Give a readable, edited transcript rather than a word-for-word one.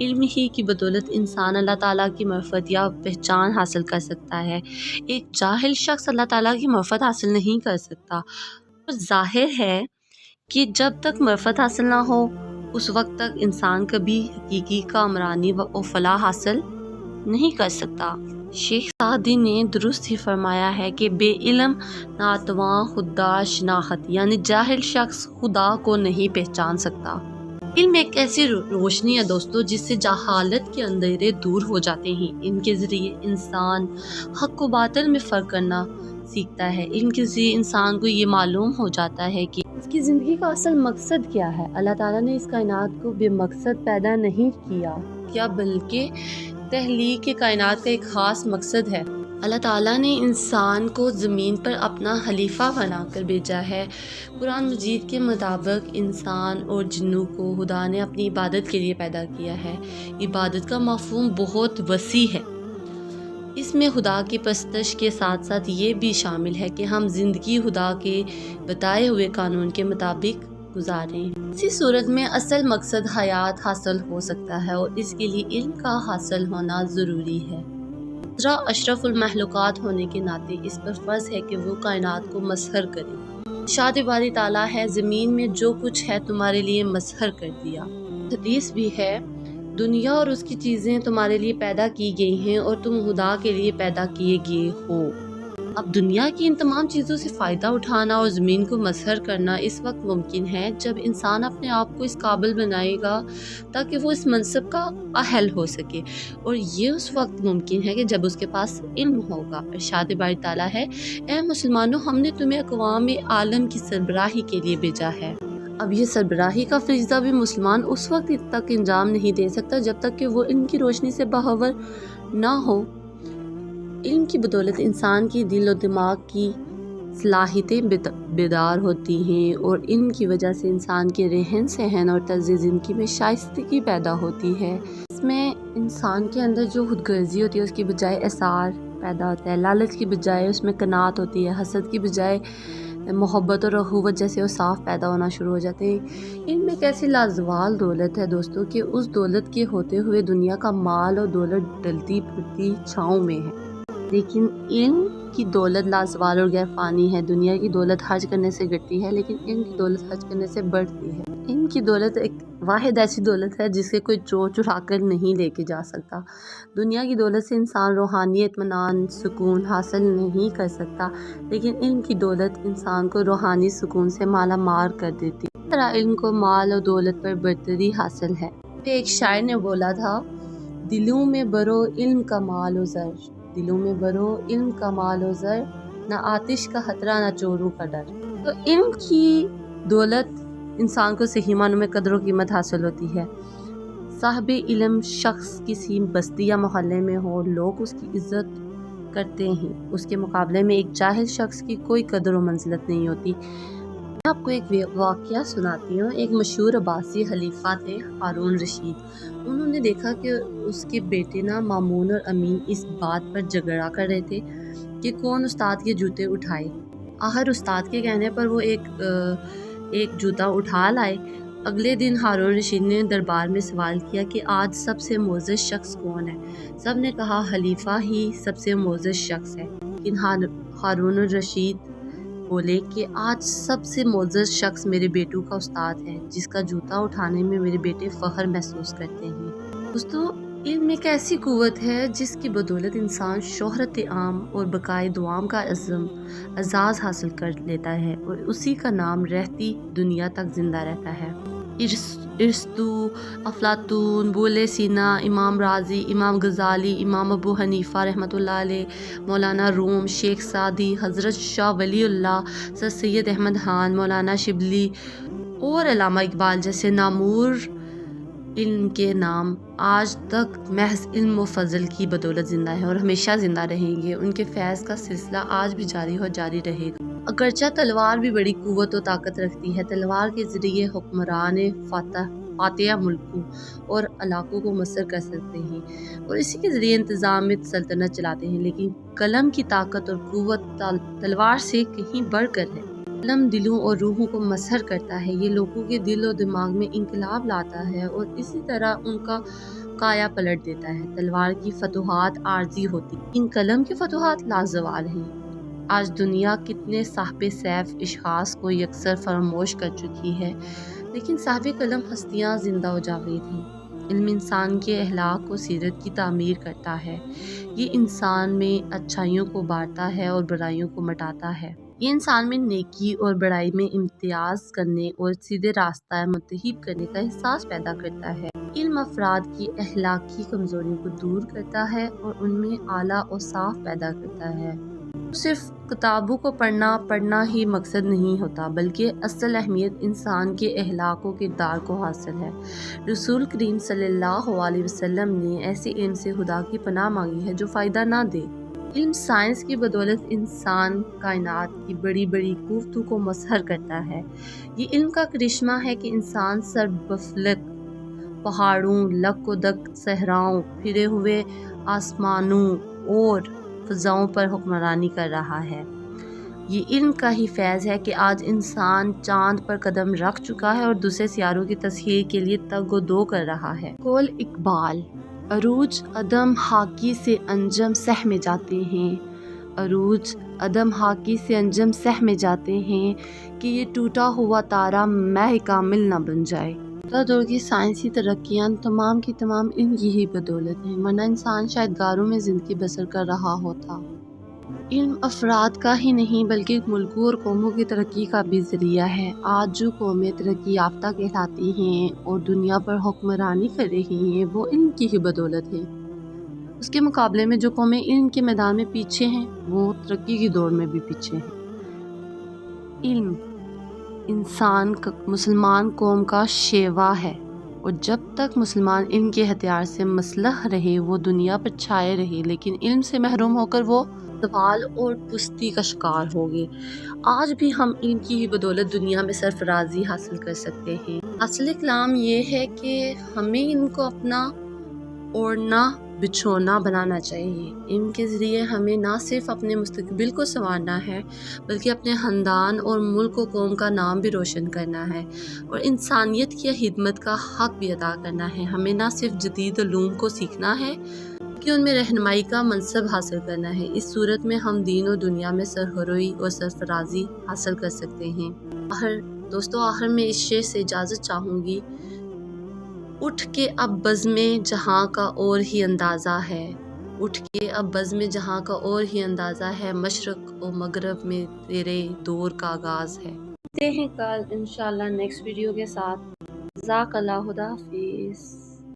علم ہی کی بدولت انسان اللہ تعالیٰ کی معرفت یا پہچان حاصل کر سکتا ہے۔ ایک جاہل شخص اللہ تعالیٰ کی معرفت حاصل نہیں کر سکتا، اور ظاہر ہے کہ جب تک معرفت حاصل نہ ہو اس وقت تک انسان کبھی حقیقی کامرانی و فلاح حاصل نہیں کر سکتا۔ شیخ سعدی نے درست ہی فرمایا ہے کہ بے علم ناتواں خدا شناخت، یعنی جاہل شخص خدا کو نہیں پہچان سکتا۔ علم ایک ایسی روشنی ہے دوستو جس سے جہالت کے اندھیرے دور ہو جاتے ہیں۔ ان کے ذریعے انسان حق و باطل میں فرق کرنا سیکھتا ہے۔ علم کے ذریعے انسان کو یہ معلوم ہو جاتا ہے کہ اس کی زندگی کا اصل مقصد کیا ہے۔ اللہ تعالیٰ نے اس کائنات کو بے مقصد پیدا نہیں کیا بلکہ تخلیق کائنات کا ایک خاص مقصد ہے۔ اللہ تعالیٰ نے انسان کو زمین پر اپنا خلیفہ بنا کر بھیجا ہے۔ قرآن مجید کے مطابق انسان اور جنوں کو خدا نے اپنی عبادت کے لیے پیدا کیا ہے۔ عبادت کا مفہوم بہت وسیع ہے، اس میں خدا کی پرستش کے ساتھ ساتھ یہ بھی شامل ہے کہ ہم زندگی خدا کے بتائے ہوئے قانون کے مطابق گزاریں۔ اسی صورت میں اصل مقصد حیات حاصل ہو سکتا ہے، اور اس کے لیے علم کا حاصل ہونا ضروری ہے۔ اشرف المخلوقات ہونے کے ناطے اس پر فرض ہے کہ وہ کائنات کو مسخر کرے۔ ارشاد باری تعالیٰ ہے، زمین میں جو کچھ ہے تمہارے لیے مسخر کر دیا۔ حدیث بھی ہے، دنیا اور اس کی چیزیں تمہارے لیے پیدا کی گئی ہیں اور تم خدا کے لیے پیدا کیے گئے ہو۔ اب دنیا کی ان تمام چیزوں سے فائدہ اٹھانا اور زمین کو مسخر کرنا اس وقت ممکن ہے جب انسان اپنے آپ کو اس قابل بنائے گا تاکہ وہ اس منصب کا اہل ہو سکے، اور یہ اس وقت ممکن ہے کہ جب اس کے پاس علم ہوگا۔ ارشاد باری تعالیٰ ہے، اے مسلمانوں، ہم نے تمہیں اقوام عالم کی سربراہی کے لیے بھیجا ہے۔ اب یہ سربراہی کا فریضہ بھی مسلمان اس وقت تک انجام نہیں دے سکتا جب تک کہ وہ علم کی روشنی سے باخبر نہ ہو۔ علم کی بدولت انسان کی دل و دماغ کی صلاحیتیں بیدار ہوتی ہیں، اور علم کی وجہ سے انسان کے رہن سہن اور طرز زندگی میں شائستگی پیدا ہوتی ہے۔ اس میں انسان کے اندر جو خود غرضی ہوتی ہے اس کی بجائے اثار پیدا ہوتا ہے، لالچ کی بجائے اس میں قناعت ہوتی ہے، حسد کی بجائے محبت اور اخوت جیسے اوصاف پیدا ہونا شروع ہو جاتے ہیں۔ علم ایک ایسی لازوال دولت ہے دوستو کہ اس دولت کے ہوتے ہوئے دنیا کا مال اور دولت ڈلتی پھرتی چھاؤں میں ہے، لیکن علم کی دولت لازوال اور غیر فانی ہے۔ دنیا کی دولت خرچ کرنے سے گھٹتی ہے، لیکن علم کی دولت خرچ کرنے سے بڑھتی ہے۔ علم کی دولت ایک واحد ایسی دولت ہے جسے کوئی چور چرا کر نہیں لے کے جا سکتا۔ دنیا کی دولت سے انسان روحانی اطمینان سکون حاصل نہیں کر سکتا، لیکن علم کی دولت انسان کو روحانی سکون سے مالا مال کر دیتی ہے۔ اس طرح علم کو مال اور دولت پر برتری حاصل ہے۔ ایک شاعر نے بولا تھا، دلوں میں برو علم کا مال و زر، دلوں میں برو علم کا مال و زر، نہ آتش کا خطرہ نہ چوروں کا ڈر۔ تو علم کی دولت انسان کو صحیح معنوں میں قدر و قیمت حاصل ہوتی ہے۔ صاحب علم شخص کسی بستی یا محلے میں ہو، لوگ اس کی عزت کرتے ہیں، اس کے مقابلے میں ایک جاہل شخص کی کوئی قدر و منزلت نہیں ہوتی۔ میں آپ کو ایک واقعہ سناتی ہوں۔ ایک مشہور عباسی خلیفہ تھے، ہارون رشید۔ انہوں نے دیکھا کہ اس کے بیٹے مامون اور امین اس بات پر جھگڑا کر رہے تھے کہ کون استاد کے جوتے اٹھائے۔ آخر استاد کے کہنے پر وہ ایک جوتا اٹھا لائے۔ اگلے دن ہارون رشید نے دربار میں سوال کیا کہ آج سب سے معزز شخص کون ہے؟ سب نے کہا خلیفہ ہی سب سے معزز شخص ہے، لیکن ہارون رشید بولے کہ آج سب سے معزز شخص میرے بیٹوں کا استاد ہے، جس کا جوتا اٹھانے میں میرے بیٹے فخر محسوس کرتے ہیں۔ دوستو، علم ایک ایسی قوت ہے جس کی بدولت انسان شہرت عام اور بقائے دوام کا اعزاز حاصل کر لیتا ہے، اور اسی کا نام رہتی دنیا تک زندہ رہتا ہے۔ ارسطو، افلاطون، بولے سینا، امام رازی، امام غزالی، امام ابو حنیفہ رحمۃ اللہ علیہ، مولانا روم، شیخ سعدی، حضرت شاہ ولی اللہ، سر سید احمد خان، مولانا شبلی اور علامہ اقبال جیسے نامور علم کے نام آج تک محض علم و فضل کی بدولت زندہ ہیں اور ہمیشہ زندہ رہیں گے۔ ان کے فیض کا سلسلہ آج بھی جاری اور جاری رہے گا۔ اگرچہ تلوار بھی بڑی قوت و طاقت رکھتی ہے، تلوار کے ذریعے حکمران فاتح ملکوں اور علاقوں کو مسر کر سکتے ہیں اور اسی کے ذریعے انتظام سلطنت چلاتے ہیں، لیکن قلم کی طاقت اور قوت تلوار سے کہیں بڑھ کر ہے۔ قلم دلوں اور روحوں کو مسحر کرتا ہے، یہ لوگوں کے دل اور دماغ میں انقلاب لاتا ہے اور اسی طرح ان کا کایا پلٹ دیتا ہے۔ تلوار کی فتوحات عارضی ہوتی ان قلم کی فتوحات لازوال ہیں۔ آج دنیا کتنے صاحب سیف اشخاص کو یکسر فراموش کر چکی ہے، لیکن صاحب قلم ہستیاں زندہ و جاوید ہیں۔ علم انسان کے اخلاق و سیرت کی تعمیر کرتا ہے، یہ انسان میں اچھائیوں کو بانٹتا ہے اور برائیوں کو مٹاتا ہے۔ یہ انسان میں نیکی اور بڑائی میں امتیاز کرنے اور سیدھے راستہ منتخب کرنے کا احساس پیدا کرتا ہے۔ علم افراد کی اخلاقی کمزوریوں کو دور کرتا ہے اور ان میں اعلیٰ اور صاف پیدا کرتا ہے۔ صرف کتابوں کو پڑھنا ہی مقصد نہیں ہوتا، بلکہ اصل اہمیت انسان کے اخلاق و کردار کو حاصل ہے۔ رسول کریم صلی اللہ علیہ وسلم نے ایسے علم سے خدا کی پناہ مانگی ہے جو فائدہ نہ دے۔ علم سائنس کی بدولت انسان کائنات کی بڑی بڑی قوتوں کو مسحر کرتا ہے۔ یہ علم کا کرشمہ ہے کہ انسان سربفلک پہاڑوں، لک و دک صحراؤں، پھرے ہوئے آسمانوں اور فضاؤں پر حکمرانی کر رہا ہے۔ یہ علم کا ہی فیض ہے کہ آج انسان چاند پر قدم رکھ چکا ہے اور دوسرے سیاروں کی تسخیر کے لیے تگ و دو کر رہا ہے۔ قول اقبال: عروج عدم حاکی سے انجم سہ میں جاتے ہیں، عروج عدم حاکی سے انجم سہ میں جاتے ہیں کہ یہ ٹوٹا ہوا تارا مہ کامل نہ بن جائے۔ دور کی سائنسی ترقیاں تمام کی تمام علم کی ہی بدولت ہیں، ورنہ انسان شاید غاروں میں زندگی بسر کر رہا ہوتا۔ علم افراد کا ہی نہیں بلکہ ملکوں اور قوموں کی ترقی کا بھی ذریعہ ہے۔ آج جو قومیں ترقی یافتہ کہلاتی ہیں اور دنیا پر حکمرانی کر رہی ہیں، وہ علم کی ہی بدولت ہے۔ اس کے مقابلے میں جو قومیں علم کے میدان میں پیچھے ہیں، وہ ترقی کی دوڑ میں بھی پیچھے ہیں۔ علم مسلمان قوم کا شیوا ہے، اور جب تک مسلمان علم کے ہتھیار سے مسلح رہے وہ دنیا پر چھائے رہے، لیکن علم سے محروم ہو کر وہ زوال اور پستی کا شکار ہو گئے۔ آج بھی ہم علم کی ہی بدولت دنیا میں سرفرازی حاصل کر سکتے ہیں۔ اصل کلام یہ ہے کہ ہمیں ان کو اپنا اوڑھنا بچھونا بنانا چاہیے۔ علم کے ذریعے ہمیں نہ صرف اپنے مستقبل کو سنوارنا ہے، بلکہ اپنے خاندان اور ملک و قوم کا نام بھی روشن کرنا ہے اور انسانیت کی خدمت کا حق بھی ادا کرنا ہے۔ ہمیں نہ صرف جدید علوم کو سیکھنا ہے، بلکہ ان میں رہنمائی کا منصب حاصل کرنا ہے۔ اس صورت میں ہم دین و دنیا میں سرخروئی اور سرفرازی حاصل کر سکتے ہیں۔ آخر میں اس شعر سے اجازت چاہوں گی: اٹھ کے اب بزم جہاں کا اور ہی اندازہ ہے، اٹھ کے اب بزم جہاں کا اور ہی اندازہ ہے، مشرق و مغرب میں تیرے دور کا آغاز ہے۔ ملتے ہیں کل انشاءاللہ نیکسٹ ویڈیو کے ساتھ۔ جزاک اللہ، خدا حافظ۔